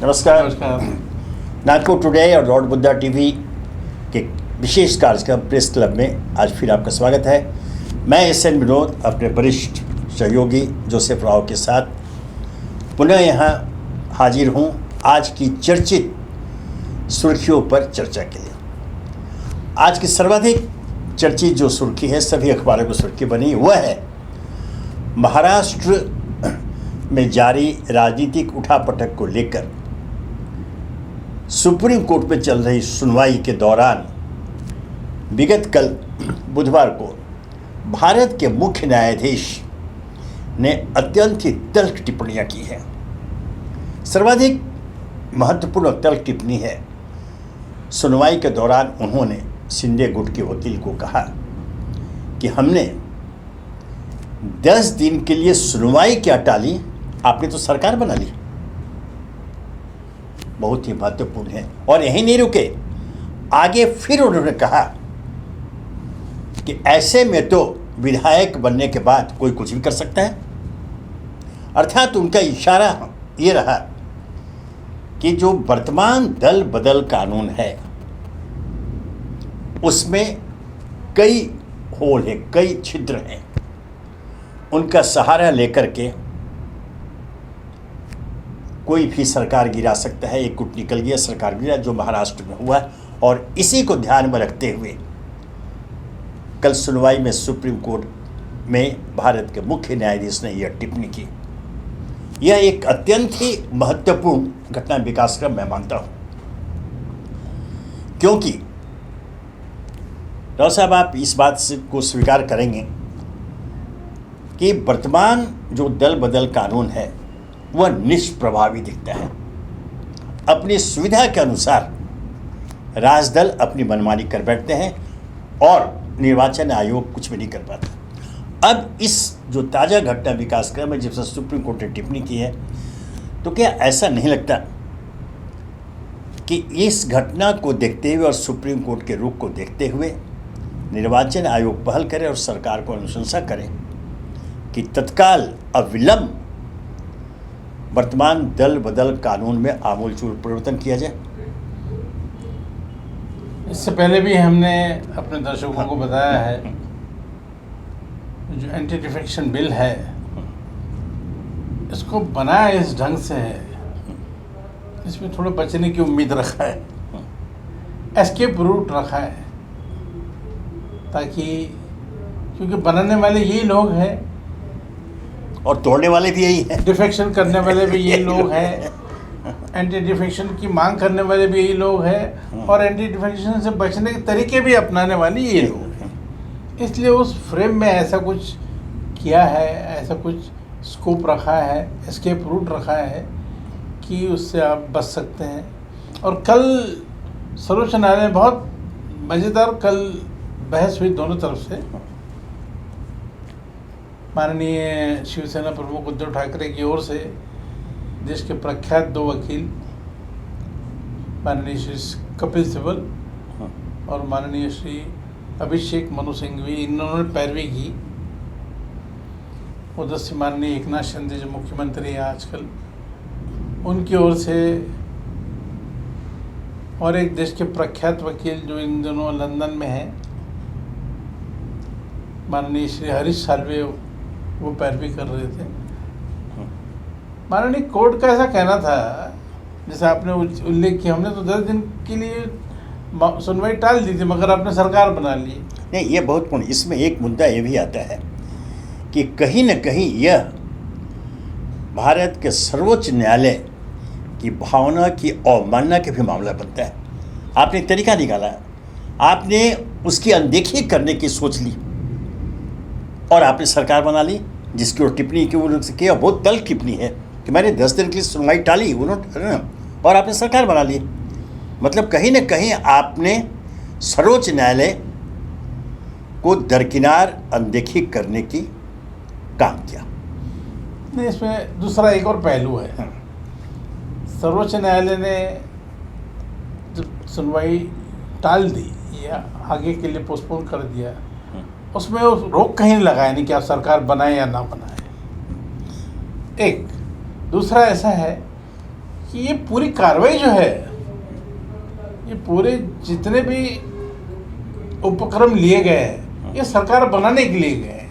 नमस्कार। नागपुर टुडे और Lord Buddha TV के विशेष कार्यक्रम प्रेस क्लब में आज फिर आपका स्वागत है। मैं एस.एन. विनोद अपने वरिष्ठ सहयोगी जोसेफ राव के साथ पुनः यहाँ हाजिर हूँ आज की चर्चित सुर्खियों पर चर्चा के लिए। आज की सर्वाधिक चर्चित जो सुर्खी है, सभी अखबारों की सुर्खी बनी, वह है महाराष्ट्र में जारी राजनीतिक उठापटक को लेकर सुप्रीम कोर्ट में चल रही सुनवाई के दौरान विगत कल बुधवार को भारत के मुख्य न्यायाधीश ने अत्यंत ही तल्ख टिप्पणियां की हैं। सर्वाधिक महत्वपूर्ण तल्ख टिप्पणी है, सुनवाई के दौरान उन्होंने शिंदे गुट के वकील को कहा कि हमने 10 दिन के लिए सुनवाई क्या टाली, आपने तो सरकार बना ली। बहुत ही महत्वपूर्ण है। और यही नहीं रुके, आगे फिर उन्होंने कहा कि ऐसे में तो विधायक बनने के बाद कोई कुछ भी कर सकता है। अर्थात उनका इशारा ये रहा कि जो वर्तमान दल बदल कानून है उसमें कई होल हैं, कई छिद्र हैं। उनका सहारा लेकर के कोई भी सरकार गिरा सकता है। एक गुट निकल गया, सरकार गिरा, जो महाराष्ट्र में हुआ। और इसी को ध्यान में रखते हुए कल सुनवाई में सुप्रीम कोर्ट में भारत के मुख्य न्यायाधीश ने यह टिप्पणी की। यह एक अत्यंत ही महत्वपूर्ण घटना विकास क्रम मैं मानता हूं, क्योंकि राव साहब आप इस बात को स्वीकार करेंगे कि वर्तमान जो दल बदल कानून है वह निष्प्रभावी दिखता है। अपनी सुविधा के अनुसार राजदल अपनी मनमानी कर बैठते हैं और निर्वाचन आयोग कुछ भी नहीं कर पाता। अब इस जो ताज़ा घटना विकास क्रम है जिससे सुप्रीम कोर्ट ने टिप्पणी की है, तो क्या ऐसा नहीं लगता कि इस घटना को देखते हुए और सुप्रीम कोर्ट के रुख को देखते हुए निर्वाचन आयोग पहल करे और सरकार को अनुशंसा करे कि तत्काल अविलंब वर्तमान दल बदल कानून में आमूलचूल परिवर्तन किया जाए? इससे पहले भी हमने अपने दर्शकों को बताया है, जो एंटी डिफेक्शन बिल है इसको बनाया इस ढंग से है, इसमें थोड़ा बचने की उम्मीद रखा है, एस्केप रूट रखा है, ताकि क्योंकि बनाने वाले यही लोग हैं और तोड़ने वाले भी यही हैं, डिफेक्शन करने वाले भी यही लोग हैं, एंटी डिफेक्शन की मांग करने वाले भी यही लोग हैं, और एंटी डिफेक्शन से बचने के तरीके भी अपनाने वाले ये लोग हैं। इसलिए उस फ्रेम में ऐसा कुछ किया है, ऐसा कुछ स्कोप रखा है, एस्केप रूट रखा है कि उससे आप बच सकते हैं। और कल सर्वोच्च न्यायालय में बहुत मज़ेदार कल बहस हुई दोनों तरफ से। माननीय शिवसेना प्रमुख उद्धव ठाकरे की ओर से देश के प्रख्यात 2 वकील माननीय श्री कपिल सिब्बल और माननीय श्री अभिषेक मनु सिंघवी, इन्होंने पैरवी की। उधर से माननीय एकनाथ शिंदे जो मुख्यमंत्री हैं आजकल, उनकी ओर से, और एक देश के प्रख्यात वकील जो इन दोनों लंदन में हैं, माननीय श्री हरीश साल्वे, वो पैरवी कर रहे थे। माननीय कोर्ट का ऐसा कहना था, जैसे आपने उल्लेख किया, हमने तो 10 दिन के लिए सुनवाई टाल दी थी मगर आपने सरकार बना ली। नहीं, ये बहुत पूर्ण। इसमें एक मुद्दा ये भी आता है कि कहीं न कहीं यह भारत के सर्वोच्च न्यायालय की भावना की अवमानना के भी मामला बनता है। आपने तरीका निकाला, आपने उसकी अनदेखी करने की सोच ली और आपने सरकार बना ली, जिसकी ओर टिप्पणी की उन्होंने किया बहुत तल्ख टिप्पणी है कि मैंने 10 दिन के लिए सुनवाई टाली उन्होंने, और आपने सरकार बना ली। मतलब कहीं न कहीं आपने सर्वोच्च न्यायालय को दरकिनार अनदेखी करने की काम किया। नहीं, इसमें दूसरा एक और पहलू है। सर्वोच्च न्यायालय ने जब सुनवाई टाल दी या आगे के लिए पोस्टपोन कर दिया, उसमें रोक कहीं नहीं लगाया नहीं कि आप सरकार बनाए या ना बनाए। एक दूसरा ऐसा है कि ये पूरी कार्रवाई जो है, ये पूरे जितने भी उपक्रम लिए गए हैं, ये सरकार बनाने के लिए गए हैं।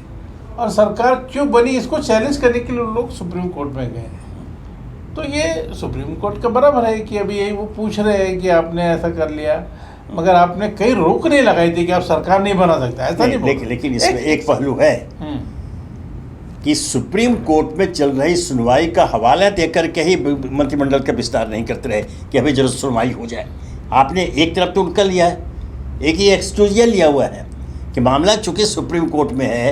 और सरकार क्यों बनी, इसको चैलेंज करने के लिए लोग सुप्रीम कोर्ट में गए हैं। तो ये सुप्रीम कोर्ट का बराबर है कि अभी यही वो पूछ रहे हैं कि आपने ऐसा कर लिया, मगर आपने कई रोक नहीं लगाई थी कि आप सरकार नहीं बना सकता, ऐसा नहीं। लेकिन इसमें एक पहलू है कि सुप्रीम कोर्ट में चल रही सुनवाई का हवाला देकर के ही मंत्रिमंडल का विस्तार नहीं करते रहे कि अभी जरूर सुनवाई हो जाए। आपने एक तरफ तो उनका लिया है, एक ही एक्सक्लूजन लिया हुआ है कि मामला चूंकि सुप्रीम कोर्ट में है,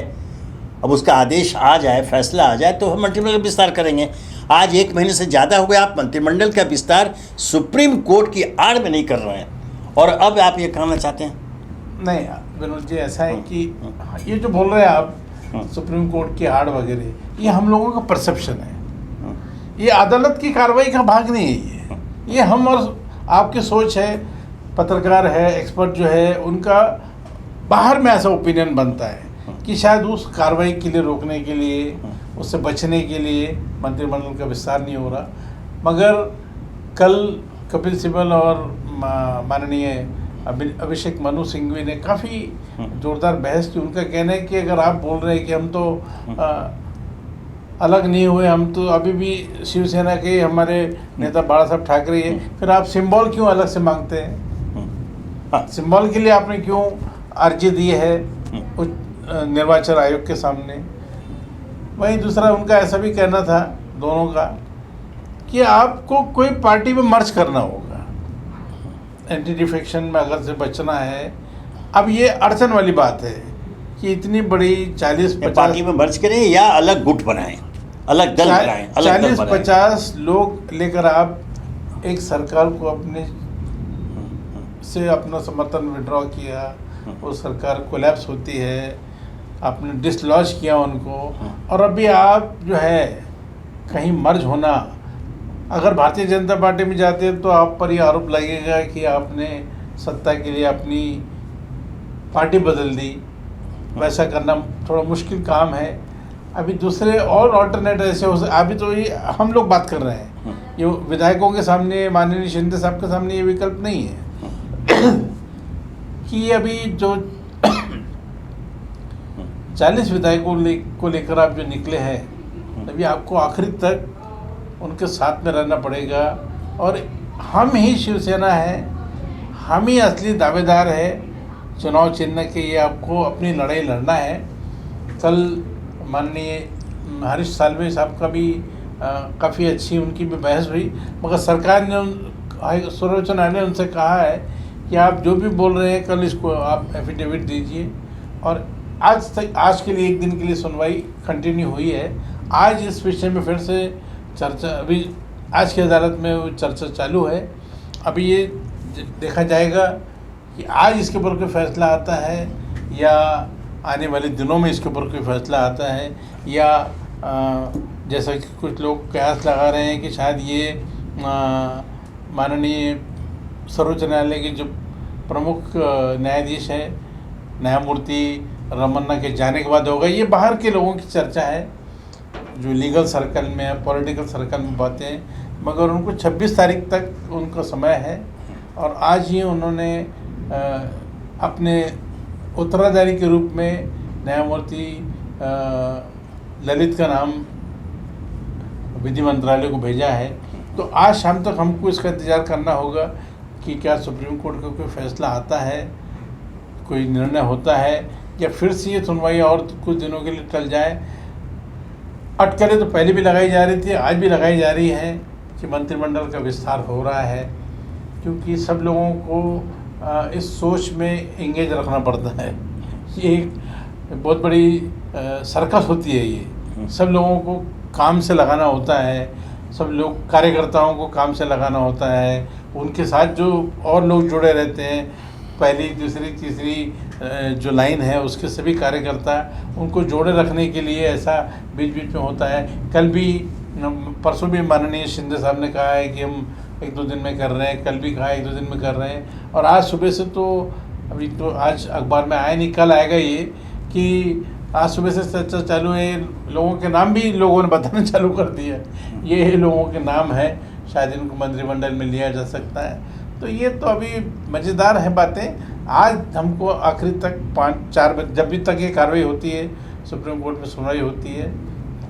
अब उसका आदेश आ जाए, फैसला आ जाए तो हम मंत्रिमंडल का विस्तार करेंगे। आज 1 महीने से ज़्यादा हो गया, आप मंत्रिमंडल का विस्तार सुप्रीम कोर्ट की आड़ में नहीं कर रहे हैं, और अब आप ये कहना चाहते हैं? नहीं विनोद जी, ऐसा है कि ये जो बोल रहे हैं आप सुप्रीम कोर्ट की आड़ वगैरह, ये हम लोगों का परसेप्शन है, ये अदालत की कार्रवाई का भाग नहीं है। ये हम और आपकी सोच है, पत्रकार है, एक्सपर्ट जो है, उनका बाहर में ऐसा ओपिनियन बनता है कि शायद उस कार्रवाई के लिए रोकने के लिए, उससे बचने के लिए मंत्रिमंडल का विस्तार नहीं हो रहा। मगर कल कपिल सिब्बल और माननीय अभिषेक मनु सिंघवी ने काफ़ी जोरदार बहस की। उनका कहना है कि अगर आप बोल रहे हैं कि हम तो अलग नहीं हुए, हम तो अभी भी शिवसेना के हमारे नेता बाला साहब ठाकरे हैं, फिर आप सिंबल क्यों अलग से मांगते हैं? सिंबल के लिए आपने क्यों अर्जी दी है निर्वाचन आयोग के सामने? वहीं दूसरा उनका ऐसा भी कहना था दोनों का कि आपको कोई पार्टी में मर्ज करना होगा, एंटी डिफेक्शन में अगर से बचना है। अब ये अड़चन वाली बात है कि इतनी बड़ी 40-50 पार्टी में मर्ज करें या अलग गुट बनाएं, अलग दल बनाएं, 40-50 लोग लेकर आप एक सरकार को अपने से अपना समर्थन विड्रॉ किया, वो सरकार कोलैप्स होती है, आपने डिसलॉज किया उनको, और अभी आप जो है कहीं मर्ज होना, अगर भारतीय जनता पार्टी में जाते हैं तो आप पर ये आरोप लगेगा कि आपने सत्ता के लिए अपनी पार्टी बदल दी। वैसा करना थोड़ा मुश्किल काम है। अभी दूसरे और ऑल्टरनेट ऐसे हो सकते, अभी तो ये हम लोग बात कर रहे हैं, ये विधायकों के सामने, माननीय शिंदे साहब के सामने ये विकल्प नहीं है कि अभी जो 40 विधायकों को लेकर आप जो निकले हैं, अभी आपको आखिरी तक उनके साथ में रहना पड़ेगा। और हम ही शिवसेना है, हम ही असली दावेदार है चुनाव चिन्ह के, ये आपको अपनी लड़ाई लड़ना है। कल माननीय हरीश साल्वे साहब का भी काफ़ी अच्छी उनकी भी बहस हुई, मगर सरकार ने, सर्वोच्च न्यायालय ने उनसे कहा है कि आप जो भी बोल रहे हैं कल इसको आप एफिडेविट दीजिए। और आज के लिए 1 दिन के लिए सुनवाई कंटिन्यू हुई है। आज इस विषय में फिर से चर्चा, अभी आज की अदालत में वो चर्चा चालू है। अभी ये देखा जाएगा कि आज इसके ऊपर कोई फैसला आता है या आने वाले दिनों में इसके ऊपर कोई फैसला आता है, या जैसा कि कुछ लोग कयास लगा रहे हैं कि शायद ये माननीय सर्वोच्च न्यायालय के जो प्रमुख न्यायाधीश हैं, न्यायमूर्ति रमन्ना के जाने के बाद होगा। ये बाहर के लोगों की चर्चा है जो लीगल सर्कल में है, पॉलिटिकल सर्कल में बातें हैं, मगर उनको 26 तारीख तक उनका समय है। और आज ही उन्होंने अपने उत्तराधिकारी के रूप में न्यायमूर्ति ललित का नाम विधि मंत्रालय को भेजा है। तो आज शाम तक हमको इसका इंतज़ार करना होगा कि क्या सुप्रीम कोर्ट का कोई फैसला आता है, कोई निर्णय होता है, या फिर से ये सुनवाई और कुछ दिनों के लिए टल जाए। अटकलें तो पहले भी लगाई जा रही थी, आज भी लगाई जा रही है कि मंत्रिमंडल का विस्तार हो रहा है, क्योंकि सब लोगों को इस सोच में एंगेज रखना पड़ता है। ये एक बहुत बड़ी सर्कस होती है, ये सब लोगों को काम से लगाना होता है, सब लोग कार्यकर्ताओं को काम से लगाना होता है, उनके साथ जो और लोग जुड़े रहते हैं, पहली दूसरी तीसरी जो लाइन है उसके सभी कार्यकर्ता, उनको जोड़े रखने के लिए ऐसा बीच बीच में होता है। कल भी, परसों भी माननीय शिंदे साहब ने कहा है कि हम 1-2 दिन में कर रहे हैं, कल भी कहा 1-2 दिन में कर रहे हैं, और आज सुबह से तो अभी तो आज अखबार में आया नहीं, कल आएगा ये कि आज सुबह से चर्चा चालू है। लोगों के नाम भी लोगों ने बताना चालू कर दिया। ये लोगों के नाम है शायद इनको मंत्रिमंडल में लिया जा सकता है। तो ये तो अभी मज़ेदार है बातें। आज हमको आखिरी तक 5-4 बजे जब भी तक ये कार्रवाई होती है, सुप्रीम कोर्ट में सुनवाई होती है,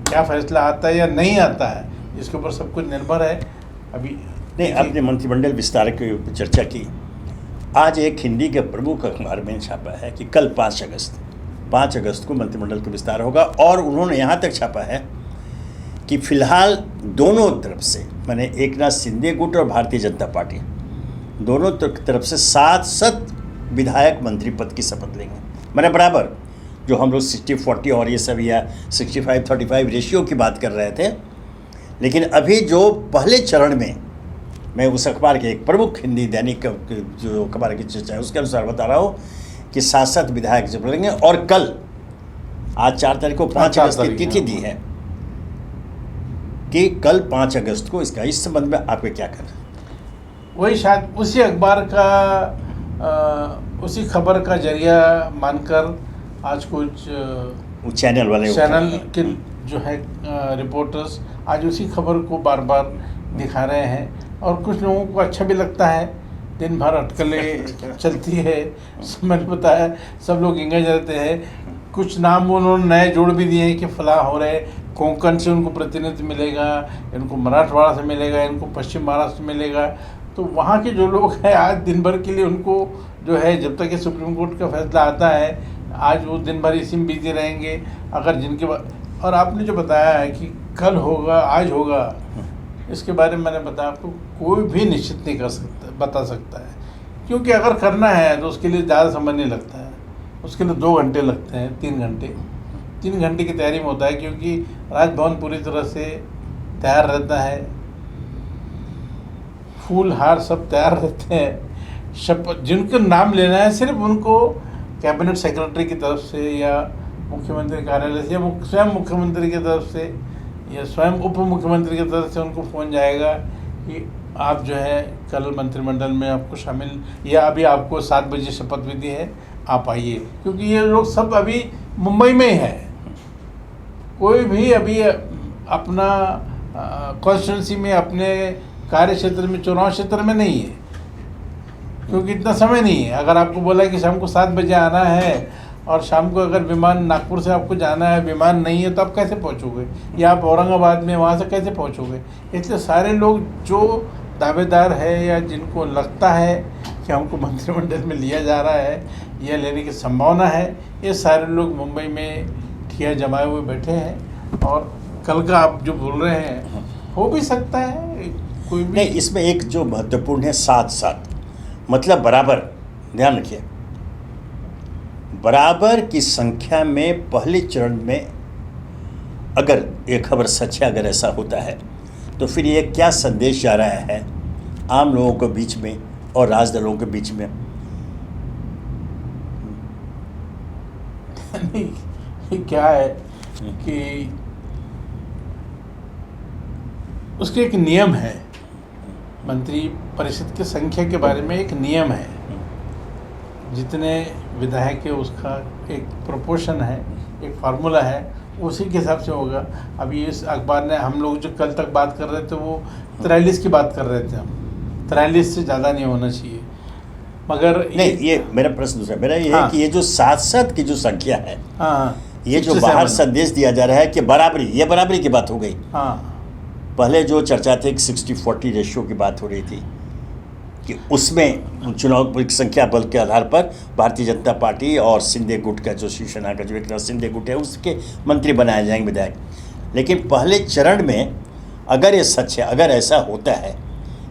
क्या फैसला आता है या नहीं आता है, इसके ऊपर सब कुछ निर्भर है। अभी नहीं, आपने मंत्रिमंडल विस्तार की चर्चा की। आज एक हिंदी के प्रमुख अखबार में छापा है कि कल 5 अगस्त को मंत्रिमंडल का विस्तार होगा, और उन्होंने यहाँ तक छापा है कि फिलहाल दोनों तरफ से, माने एकनाथ शिंदे गुट और भारतीय जनता पार्टी दोनों तरफ से 7 विधायक मंत्री पद की शपथ लेंगे। मैंने बराबर जो हम लोग 60-40 और ये सब या 65-35 रेशियो की बात कर रहे थे, लेकिन अभी जो पहले चरण में, मैं उस अखबार के एक प्रमुख हिंदी दैनिक जो अखबार की चर्चा है उसके अनुसार बता रहा हूँ कि 7 विधायक शपथ लेंगे। और कल, आज 4 तारीख को 5 अगस्त की तिथि दी है कि कल 5 अगस्त को इसका, इस संबंध में आपके क्या कहना है? वही शायद उसी अखबार का उसी खबर का जरिया मानकर आज कुछ चैनल के जो है रिपोर्टर्स आज उसी खबर को बार बार दिखा रहे हैं, और कुछ लोगों को अच्छा भी लगता है। दिन भर अटकलें चलती है, मैंने बताया सब लोग इंगेज रहते हैं। कुछ नाम उन्होंने नए जोड़ भी दिए हैं कि फलां हो रहे, कोंकण से उनको प्रतिनिधि मिलेगा, इनको मराठवाड़ा से मिलेगा, इनको पश्चिम महाराष्ट्र मिलेगा। तो वहाँ के जो लोग हैं आज दिन भर के लिए उनको जो है, जब तक ये सुप्रीम कोर्ट का फैसला आता है, आज वो दिन भर इसी में बिजी रहेंगे। अगर जिनके और आपने जो बताया है कि कल होगा, आज होगा, इसके बारे में मैंने बताया आपको, कोई भी निश्चित नहीं कर सकता, बता सकता है। क्योंकि अगर करना है तो उसके लिए ज़्यादा समय नहीं लगता है, उसके लिए 2 घंटे लगते हैं, 3 घंटे। 3 घंटे की तैयारी में होता है, क्योंकि राजभवन पूरी तरह से तैयार रहता है, फूल हार सब तैयार रहते हैं। शपथ जिनको नाम लेना है सिर्फ उनको कैबिनेट सेक्रेटरी की तरफ से या मुख्यमंत्री कार्यालय से या स्वयं मुख्यमंत्री की तरफ से या स्वयं उप मुख्यमंत्री की तरफ से उनको फ़ोन जाएगा कि आप जो है कल मंत्रिमंडल में आपको शामिल, या अभी आपको 7 बजे शपथ विधि है, आप आइए। क्योंकि ये लोग सब अभी मुंबई में ही है, कोई भी अभी अपना कॉन्स्टिट्यूंसी में, अपने कार्य क्षेत्र में, चुनाव क्षेत्र में नहीं है, क्योंकि इतना समय नहीं है। अगर आपको बोला कि शाम को 7 बजे आना है और शाम को अगर विमान नागपुर से आपको जाना है, विमान नहीं है, तो आप कैसे पहुंचोगे, या आप औरंगाबाद में वहाँ से कैसे पहुंचोगे। इसलिए सारे लोग जो दावेदार है या जिनको लगता है कि हमको मंत्रिमंडल में लिया जा रहा है या लेने की संभावना है, ये सारे लोग मुंबई में ठिया जमाए हुए बैठे हैं। और कल का आप जो बोल रहे हैं हो भी सकता है, कोई भी नहीं। इसमें एक जो महत्वपूर्ण है, 7 मतलब बराबर, ध्यान रखिए, बराबर की संख्या में पहले चरण में अगर ये खबर सच है, अगर ऐसा होता है, तो फिर ये क्या संदेश जा रहा है आम लोगों के बीच में और राजदलों के बीच में? नहीं, क्या है कि उसके एक नियम है, मंत्री परिषद की संख्या के बारे में एक नियम है, जितने विधायक है उसका एक प्रोपोर्शन है, एक फार्मूला है, उसी के हिसाब से होगा। अभी इस अखबार ने, हम लोग जो कल तक बात कर रहे थे वो 43 की बात कर रहे थे, हम 43 से ज़्यादा नहीं होना चाहिए। मगर नहीं, ये मेरा प्रश्न दूसरा, मेरा ये है कि ये जो 7 की जो संख्या है, ये जो बाहर संदेश दिया जा रहा है कि बराबरी, ये बराबरी की बात हो गई। पहले जो चर्चा थी 60-40 रेशियो की बात हो रही थी कि उसमें चुनाव की संख्या बल के आधार पर भारतीय जनता पार्टी और शिंदे गुट का जो शिवसेना का जो एकनाथ शिंदे गुट है उसके मंत्री बनाए जाएंगे विधायक। लेकिन पहले चरण में अगर ये सच है, अगर ऐसा होता है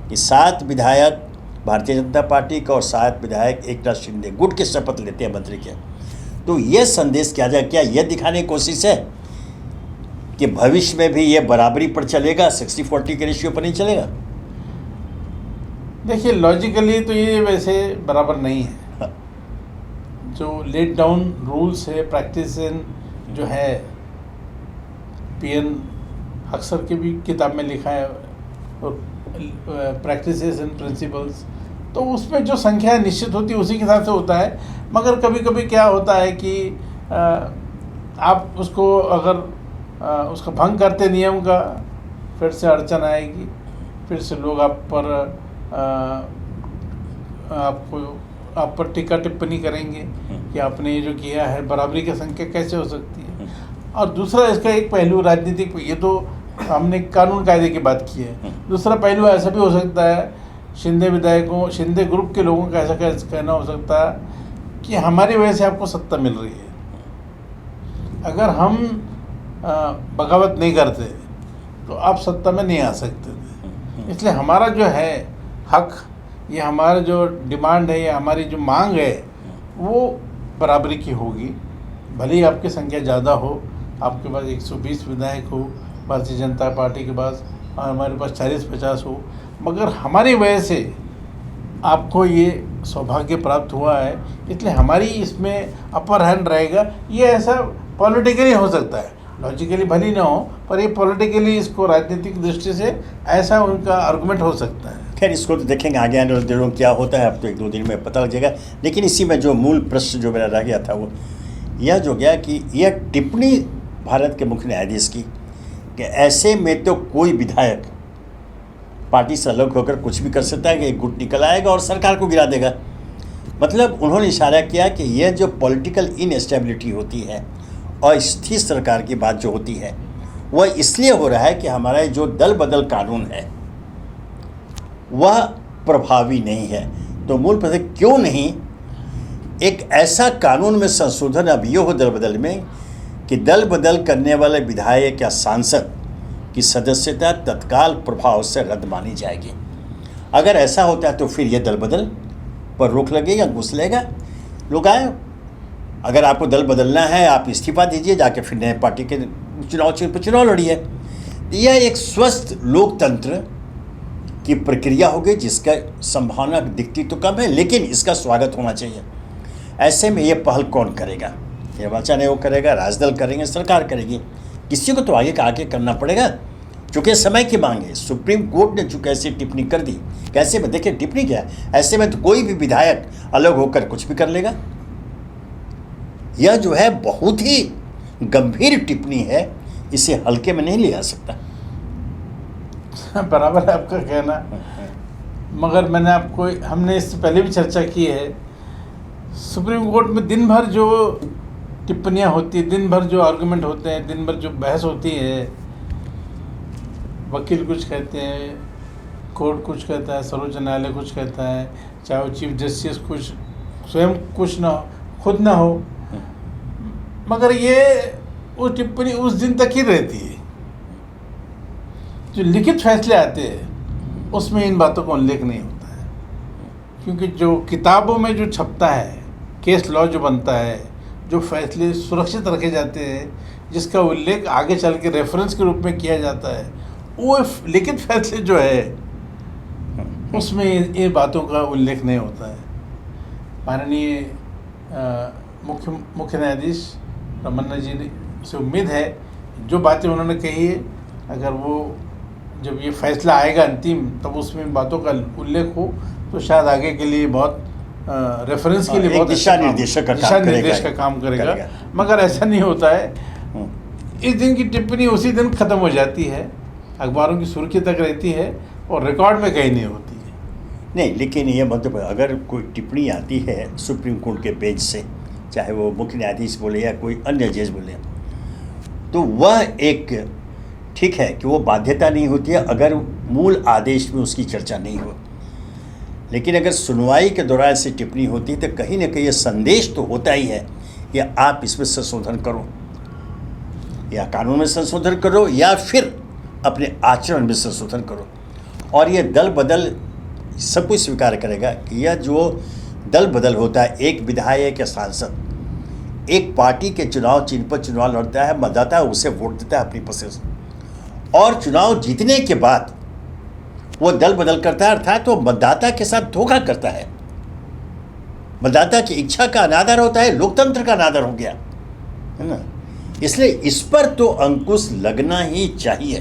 कि 7 विधायक भारतीय जनता पार्टी का और 7 विधायक एकनाथ शिंदे गुट के शपथ लेते हैं मंत्री के, तो ये संदेश क्या जाए, क्या यह दिखाने की कोशिश है कि भविष्य में भी ये बराबरी पर चलेगा, 60-40 के रेशियो पर नहीं चलेगा? देखिए, लॉजिकली तो ये वैसे बराबर नहीं है। जो लेट डाउन रूल्स है, प्रैक्टिस जो है, पीएन अक्सर की भी किताब में लिखा है, और प्रैक्टिसेस एंड प्रिंसिपल्स, तो उसमें जो संख्या निश्चित होती है उसी के हिसाब से होता है। मगर कभी कभी क्या होता है कि आप उसको अगर उसका भंग करते नियम का, फिर से अड़चन आएगी। फिर से लोग आप पर टीका टिप्पणी करेंगे कि आपने ये जो किया है, बराबरी की संख्या कैसे हो सकती है। और दूसरा इसका एक पहलू राजनीतिक, ये तो हमने कानून कायदे की बात की है, दूसरा पहलू ऐसा भी हो सकता है, शिंदे ग्रुप के लोगों का ऐसा कहना हो सकता है कि हमारी वजह से आपको सत्ता मिल रही है, अगर हम बगावत नहीं करते तो आप सत्ता में नहीं आ सकते थे। इसलिए हमारा जो है हक, ये हमारा जो डिमांड है, या हमारी जो मांग है, वो बराबरी की होगी। भले ही आपकी संख्या ज़्यादा हो, आपके पास 120 विधायक हो भारतीय जनता पार्टी के पास, और हमारे पास 40-50 हो, मगर हमारी वजह से आपको ये सौभाग्य प्राप्त हुआ है, इसलिए हमारी इसमें अपर हैंड रहेगा। ये ऐसा पॉलिटिकली हो सकता है, लॉजिकली भली ना हो, पर ये पॉलिटिकली, इसको राजनीतिक दृष्टि से ऐसा उनका आर्गुमेंट हो सकता है। खैर, इसको तो देखेंगे आगे आने वाले दिनों क्या होता है, अब तो 1-2 दिन में पता लग जाएगा। लेकिन इसी में जो मूल प्रश्न जो मेरा रह गया था, वो यह जो गया कि यह टिप्पणी भारत के मुख्य न्यायाधीश की कि ऐसे में तो कोई विधायक पार्टी से अलग होकर कुछ भी कर सकता है कि एक गुट निकल आएगा और सरकार को गिरा देगा। मतलब उन्होंने इशारा किया कि यह जो पॉलिटिकल इनएस्टेबिलिटी होती है और स्थिर सरकार की बात जो होती है, वह इसलिए हो रहा है कि हमारा जो दल बदल कानून है वह प्रभावी नहीं है। तो मूल प्रश्न, क्यों नहीं एक ऐसा कानून में संशोधन अब ये हो दल बदल में कि दल बदल करने वाले विधायक या सांसद की सदस्यता तत्काल प्रभाव से रद्द मानी जाएगी। अगर ऐसा होता है तो फिर यह दल बदल पर रोक लगेगा, घुस लेगा, लोग आए। अगर आपको दल बदलना है, आप इस्तीफा दीजिए, जाके फिर नए पार्टी के चुनाव लड़िए। यह एक स्वस्थ लोकतंत्र की प्रक्रिया होगी, जिसका संभावना दिखती तो कम है, लेकिन इसका स्वागत होना चाहिए। ऐसे में ये पहल कौन करेगा? निर्वाचन आयोग करेगा, राजदल करेंगे, सरकार करेगी, किसी को तो आगे करना पड़ेगा, चूँकि समय की मांग है। सुप्रीम कोर्ट ने चूँकि ऐसी टिप्पणी कर दी, कैसे में देखिए टिप्पणी क्या है, ऐसे में तो कोई भी विधायक अलग होकर कुछ भी कर लेगा। यह जो है बहुत ही गंभीर टिप्पणी है, इसे हल्के में नहीं लिया सकता। बराबर है आपका कहना, मगर हमने इससे पहले भी चर्चा की है, सुप्रीम कोर्ट में दिन भर जो टिप्पणियाँ होती है, दिन भर जो आर्गुमेंट होते हैं, दिन भर जो बहस होती है, वकील कुछ कहते हैं, कोर्ट कुछ कहता है, सर्वोच्च न्यायालय कुछ कहता है, चाहे वो चीफ जस्टिस कुछ स्वयं कुछ ना खुद ना हो, मगर ये वो टिप्पणी उस दिन तक ही रहती है। जो लिखित फैसले आते हैं उसमें इन बातों का उल्लेख नहीं होता है, क्योंकि जो किताबों में जो छपता है, केस लॉ जो बनता है, जो फैसले सुरक्षित रखे जाते हैं, जिसका उल्लेख आगे चल के रेफरेंस के रूप में किया जाता है, वो लिखित फैसले जो है उसमें इन बातों का उल्लेख नहीं होता है। माननीय मुख्य न्यायाधीश रमन्ना जी से उम्मीद है जो बातें उन्होंने कही है, अगर वो जब ये फैसला आएगा अंतिम, तब उसमें बातों का उल्लेख हो तो शायद आगे के लिए बहुत रेफरेंस के लिए बहुत दिशा निर्देश का काम करेगा। मगर ऐसा नहीं होता है, इस दिन की टिप्पणी उसी दिन ख़त्म हो जाती है, अखबारों की सुर्खी तक रहती है और रिकॉर्ड में कहीं नहीं होती है। नहीं, लेकिन ये मतलब अगर कोई टिप्पणी आती है सुप्रीम कोर्ट के बेंच से, चाहे वो मुख्य न्यायाधीश बोले या कोई अन्य जज बोले, तो वह एक ठीक है कि वो बाध्यता नहीं होती है अगर मूल आदेश में उसकी चर्चा नहीं हो। लेकिन अगर सुनवाई के दौरान ऐसी टिप्पणी होती है तो कहीं ना कहीं ये संदेश तो होता ही है कि आप इसमें संशोधन करो, या कानून में संशोधन करो, या फिर अपने आचरण में संशोधन करो। और ये दल बदल सब कुछ स्वीकार करेगा कि यह जो दल बदल होता है, एक विधायक या सांसद एक पार्टी के चुनाव चिन्ह पर चुनाव लड़ता है, मतदाता उसे वोट देता है अपनी पसंद से, और चुनाव जीतने के बाद वो दल बदल करता है, अर्थात वो मतदाता के साथ धोखा करता है। मतदाता की इच्छा का अनादर होता है, लोकतंत्र का अनादर हो गया है ना। इसलिए इस पर तो अंकुश लगना ही चाहिए।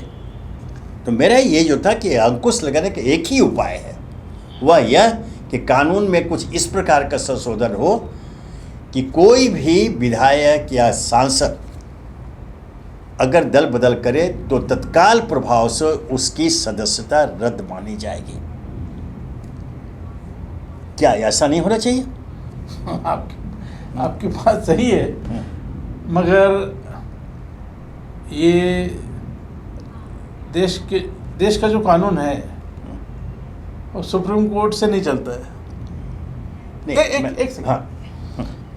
तो मेरा ये जो था कि अंकुश लगाने का एक ही उपाय है, वह यह कि कानून में कुछ इस प्रकार का संशोधन हो कि कोई भी विधायक या सांसद अगर दल बदल करे तो तत्काल प्रभाव से उसकी सदस्यता रद्द मानी जाएगी। क्या ऐसा नहीं होना चाहिए? आपकी बात सही है, मगर ये देश का जो कानून है वो सुप्रीम कोर्ट से नहीं चलता है। नहीं, एक सेकंड। हाँ,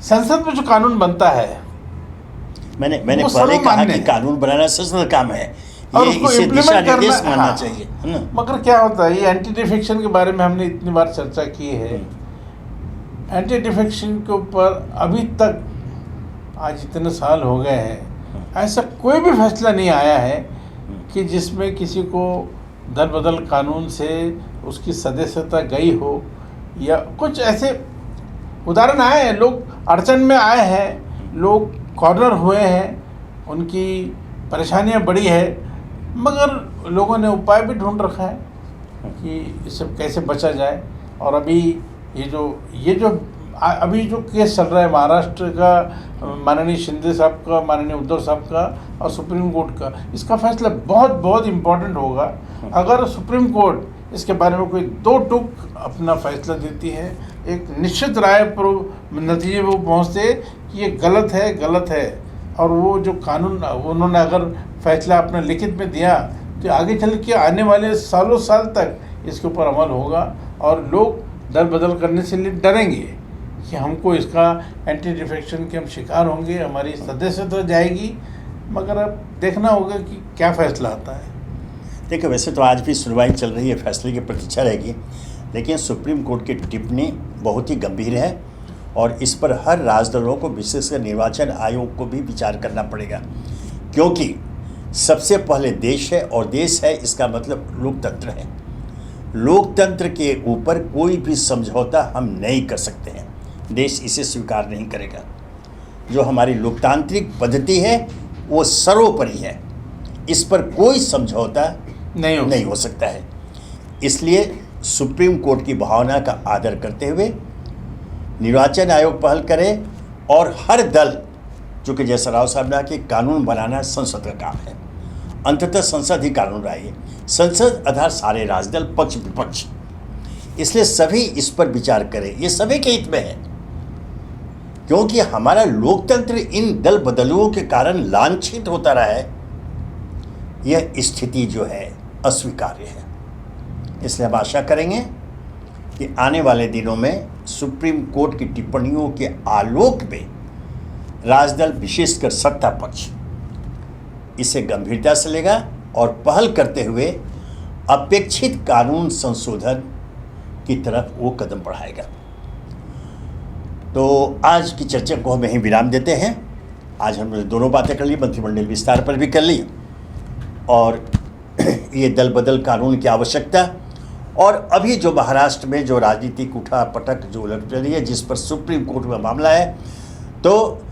संसद में जो कानून बनता है मैंने वो पहले कहा सर्वमान्य कि है। कानून बनाना संसद का काम है, और ये उसको इसे implement दिशा निर्देश करना- मानना हाँ। चाहिए, है ना? मगर क्या होता है, ये एंटी डिफेक्शन के बारे में हमने इतनी बार चर्चा की है। एंटी डिफेक्शन के ऊपर अभी तक आज इतने साल हो गए हैं, ऐसा कोई भी फैसला नहीं आया है कि जिसमें किसी को दल बदल कानून से उसकी सदस्यता गई हो, या कुछ ऐसे उदाहरण आए हैं। लोग अड़चन में आए हैं, लोग कॉर्नर हुए हैं, उनकी परेशानियां बढ़ी है, मगर लोगों ने उपाय भी ढूंढ रखा है कि इससे कैसे बचा जाए। और अभी ये जो अभी जो केस चल रहा है महाराष्ट्र का, माननीय शिंदे साहब का, माननीय उद्धव साहब का और सुप्रीम कोर्ट का, इसका फैसला बहुत बहुत इम्पोर्टेंट होगा। अगर सुप्रीम कोर्ट इसके बारे में कोई दो टूक अपना फैसला देती है, एक निश्चित राय पर नतीजे वो पहुँचते कि ये गलत है, और वो जो कानून उन्होंने अगर फैसला अपना लिखित में दिया तो आगे चल के आने वाले सालों साल तक इसके ऊपर अमल होगा, और लोग दल बदल करने से डरेंगे कि हमको इसका एंटी डिफेक्शन के हम शिकार होंगे, हमारी सदस्यता जाएगी। मगर अब देखना होगा कि क्या फैसला आता है। देखिए, वैसे तो आज भी सुनवाई चल रही है, फैसले की प्रतीक्षा रहेगी, लेकिन सुप्रीम कोर्ट की टिप्पणी बहुत ही गंभीर है और इस पर हर राजदलों को, विशेषकर निर्वाचन आयोग को भी विचार करना पड़ेगा, क्योंकि सबसे पहले देश है और देश है इसका मतलब लोकतंत्र है। लोकतंत्र के ऊपर कोई भी समझौता हम नहीं कर सकते हैं, देश इसे स्वीकार नहीं करेगा। जो हमारी लोकतांत्रिक पद्धति है वो सर्वोपरि है, इस पर कोई समझौता नहीं हो सकता है। इसलिए सुप्रीम कोर्ट की भावना का आदर करते हुए निर्वाचन आयोग पहल करे और हर दल, चूँकि जैसा राव साहब ने कहा कि कानून बनाना संसद का काम है, अंततः संसद ही कानून बनाएगी, संसद अर्थात सारे राजदल, पक्ष विपक्ष, इसलिए सभी इस पर विचार करें, ये सभी के हित में है, क्योंकि हमारा लोकतंत्र इन दल बदलुओं के कारण लांछित होता रहा है। यह स्थिति जो है अस्वीकार्य है। इसलिए हम आशा करेंगे कि आने वाले दिनों में सुप्रीम कोर्ट की टिप्पणियों के आलोक में राजदल, विशेषकर सत्ता पक्ष, इसे गंभीरता से लेगा और पहल करते हुए अपेक्षित कानून संशोधन की तरफ वो कदम बढ़ाएगा। तो आज की चर्चा को हम यहीं विराम देते हैं। आज हमने दोनों बातें कर ली, मंत्रिमंडल विस्तार पर भी कर ली, और ये दल बदल कानून की आवश्यकता, और अभी जो महाराष्ट्र में जो राजनीतिक उठापटक जो उलट रही है, जिस पर सुप्रीम कोर्ट में मामला है, तो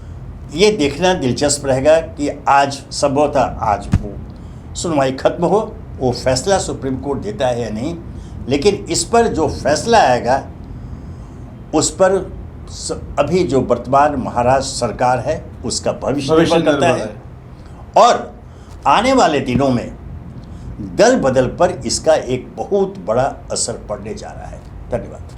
ये देखना दिलचस्प रहेगा कि आज संभवतः आज वो सुनवाई खत्म हो, वो फैसला सुप्रीम कोर्ट देता है या नहीं, लेकिन इस पर जो फैसला आएगा उस पर अभी जो वर्तमान महाराष्ट्र सरकार है उसका भविष्य निर्भर करता है, और आने वाले दिनों में दल बदल पर इसका एक बहुत बड़ा असर पड़ने जा रहा है। धन्यवाद।